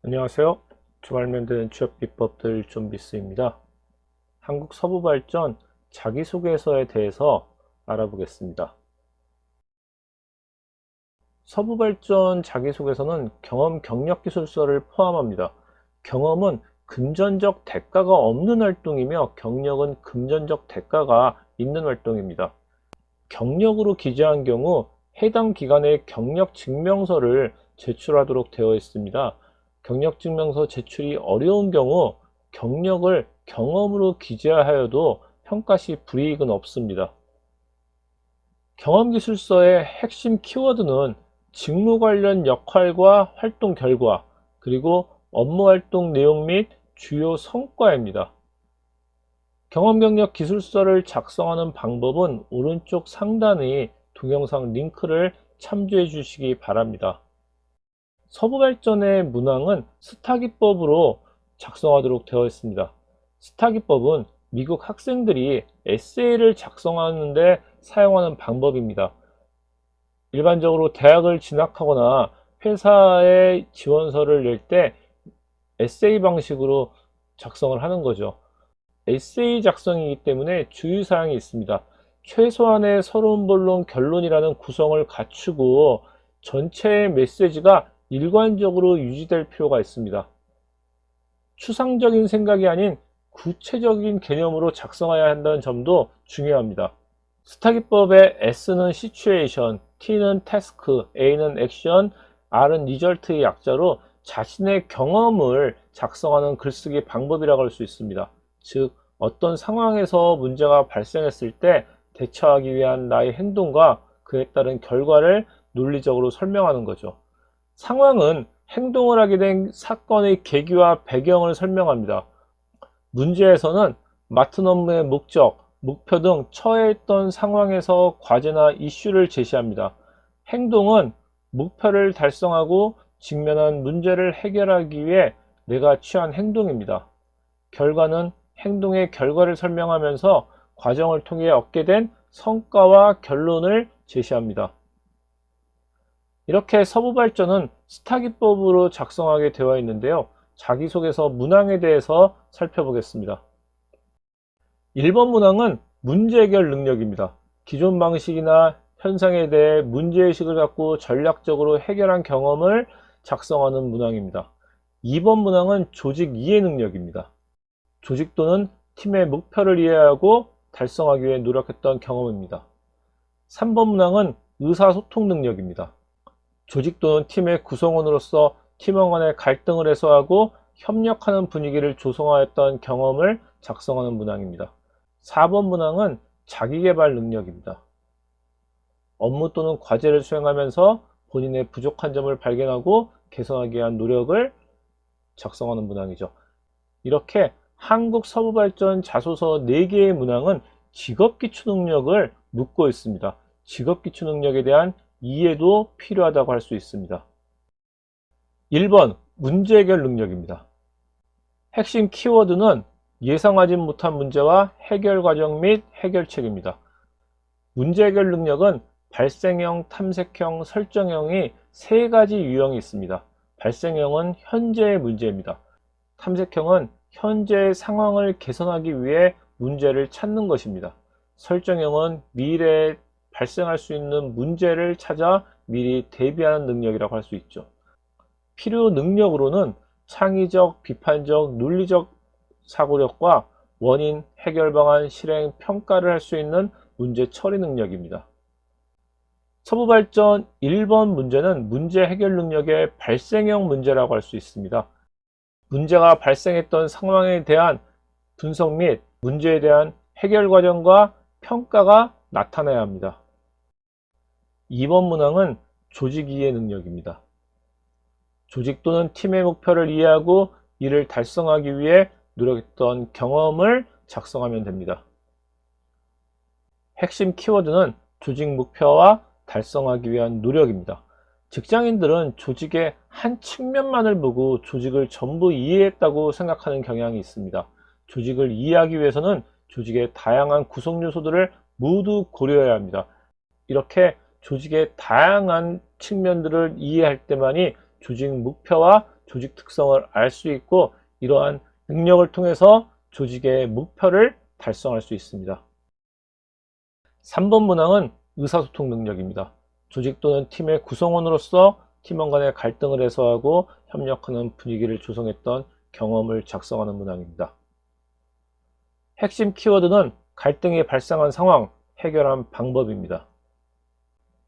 안녕하세요. 주말 만드는 취업 비법들 좀비스입니다. 한국 서부발전 자기소개서에 대해서 알아보겠습니다. 서부발전 자기소개서는 경험 경력 기술서를 포함합니다. 경험은 금전적 대가가 없는 활동이며 경력은 금전적 대가가 있는 활동입니다. 경력으로 기재한 경우 해당 기관의 경력 증명서를 제출하도록 되어 있습니다. 경력 증명서 제출이 어려운 경우 경력을 경험으로 기재하여도 평가 시 불이익은 없습니다. 경험기술서의 핵심 키워드는 직무 관련 역할과 활동 결과, 그리고 업무 활동 내용 및 주요 성과입니다. 경험 경력 기술서를 작성하는 방법은 오른쪽 상단의 동영상 링크를 참조해 주시기 바랍니다. 서부발전의 문항은 스타 기법으로 작성하도록 되어 있습니다. 스타 기법은 미국 학생들이 에세이를 작성하는 데 사용하는 방법입니다. 일반적으로 대학을 진학하거나 회사에 지원서를 낼 때 에세이 방식으로 작성을 하는 거죠. 에세이 작성이기 때문에 주의사항이 있습니다. 최소한의 서론, 본론, 결론이라는 구성을 갖추고 전체의 메시지가 일관적으로 유지될 필요가 있습니다. 추상적인 생각이 아닌 구체적인 개념으로 작성해야 한다는 점도 중요합니다. 스타 기법의 S는 시츄에이션, T는 태스크, A는 액션, R은 리절트의 약자로 자신의 경험을 작성하는 글쓰기 방법이라고 할 수 있습니다. 즉, 어떤 상황에서 문제가 발생했을 때 대처하기 위한 나의 행동과 그에 따른 결과를 논리적으로 설명하는 거죠. 상황은 행동을 하게 된 사건의 계기와 배경을 설명합니다. 문제에서는 맡은 업무의 목적, 목표 등 처해 있던 상황에서 과제나 이슈를 제시합니다. 행동은 목표를 달성하고 직면한 문제를 해결하기 위해 내가 취한 행동입니다. 결과는 행동의 결과를 설명하면서 과정을 통해 얻게 된 성과와 결론을 제시합니다. 이렇게 서부발전은 스타 기법으로 작성하게 되어 있는데요. 자기소개서 문항에 대해서 살펴보겠습니다. 1번 문항은 문제 해결 능력입니다. 기존 방식이나 현상에 대해 문제의식을 갖고 전략적으로 해결한 경험을 작성하는 문항입니다. 2번 문항은 조직 이해 능력입니다. 조직 또는 팀의 목표를 이해하고 달성하기 위해 노력했던 경험입니다. 3번 문항은 의사소통 능력입니다. 조직 또는 팀의 구성원으로서 팀원 간의 갈등을 해소하고 협력하는 분위기를 조성하였던 경험을 작성하는 문항입니다. 4번 문항은 자기계발 능력입니다. 업무 또는 과제를 수행하면서 본인의 부족한 점을 발견하고 개선하기 위한 노력을 작성하는 문항이죠. 이렇게 한국 서부발전 자소서 4개의 문항은 직업기초 능력을 묻고 있습니다. 직업기초 능력에 대한 이해도 필요하다고 할 수 있습니다. 1번 문제 해결 능력입니다. 핵심 키워드는 예상하지 못한 문제와 해결 과정 및 해결책입니다. 문제 해결 능력은 발생형, 탐색형, 설정형이 3가지 유형이 있습니다. 발생형은 현재의 문제입니다. 탐색형은 현재의 상황을 개선하기 위해 문제를 찾는 것입니다. 설정형은 미래에 발생할 수 있는 문제를 찾아 미리 대비하는 능력이라고 할 수 있죠. 필요 능력으로는 창의적, 비판적, 논리적 사고력과 원인, 해결 방안, 실행, 평가를 할 수 있는 문제 처리 능력입니다. 서부발전 1번 문제는 문제 해결 능력의 발생형 문제라고 할 수 있습니다. 문제가 발생했던 상황에 대한 분석 및 문제에 대한 해결 과정과 평가가 나타나야 합니다. 2번 문항은 조직 이해 능력입니다. 조직 또는 팀의 목표를 이해하고 이를 달성하기 위해 노력했던 경험을 작성하면 됩니다. 핵심 키워드는 조직 목표와 달성하기 위한 노력입니다. 직장인들은 조직의 한 측면만을 보고 조직을 전부 이해했다고 생각하는 경향이 있습니다. 조직을 이해하기 위해서는 조직의 다양한 구성 요소들을 모두 고려해야 합니다. 이렇게 조직의 다양한 측면들을 이해할 때만이 조직 목표와 조직 특성을 알 수 있고 이러한 능력을 통해서 조직의 목표를 달성할 수 있습니다. 3번 문항은 의사소통 능력입니다. 조직 또는 팀의 구성원으로서 팀원 간의 갈등을 해소하고 협력하는 분위기를 조성했던 경험을 작성하는 문항입니다. 핵심 키워드는 갈등이 발생한 상황, 해결한 방법입니다.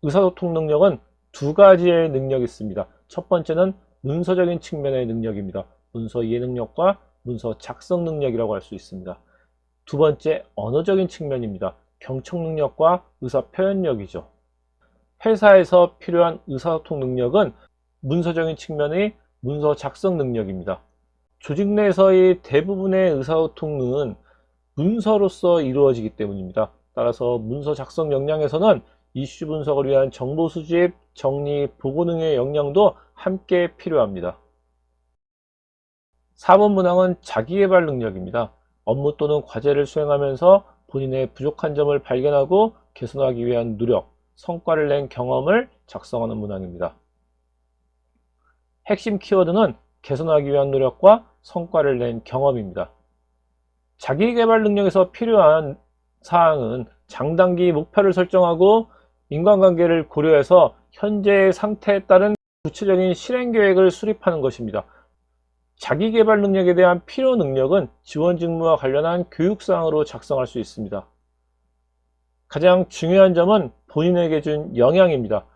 의사소통 능력은 두 가지의 능력이 있습니다. 첫 번째는 문서적인 측면의 능력입니다. 문서 이해 능력과 문서 작성 능력이라고 할 수 있습니다. 두 번째, 언어적인 측면입니다. 경청 능력과 의사 표현력이죠. 회사에서 필요한 의사소통 능력은 문서적인 측면의 문서 작성 능력입니다. 조직 내에서의 대부분의 의사소통은 문서로서 이루어지기 때문입니다. 따라서 문서 작성 역량에서는 이슈 분석을 위한 정보 수집, 정리, 보고 등의 역량도 함께 필요합니다. 4번 문항은 자기개발 능력입니다. 업무 또는 과제를 수행하면서 본인의 부족한 점을 발견하고 개선하기 위한 노력, 성과를 낸 경험을 작성하는 문항입니다. 핵심 키워드는 개선하기 위한 노력과 성과를 낸 경험입니다. 자기개발 능력에서 필요한 사항은 장단기 목표를 설정하고 인간관계를 고려해서 현재의 상태에 따른 구체적인 실행 계획을 수립하는 것입니다. 자기개발 능력에 대한 필요 능력은 지원 직무와 관련한 교육사항으로 작성할 수 있습니다. 가장 중요한 점은 본인에게 준 영향입니다.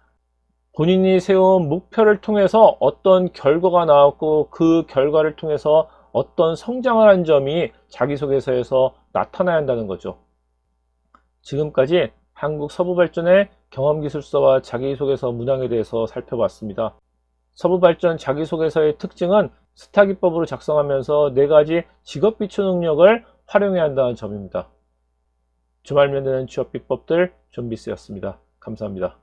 본인이 세운 목표를 통해서 어떤 결과가 나왔고 그 결과를 통해서 어떤 성장을 한 점이 자기소개서에서 나타나야 한다는 거죠. 지금까지 한국 서부발전의 경험기술서와 자기소개서 문항에 대해서 살펴봤습니다. 서부발전 자기소개서의 특징은 스타기법으로 작성하면서 4가지 직업비추 능력을 활용해야 한다는 점입니다. 주말 면대는 취업비법들 존비스였습니다. 감사합니다.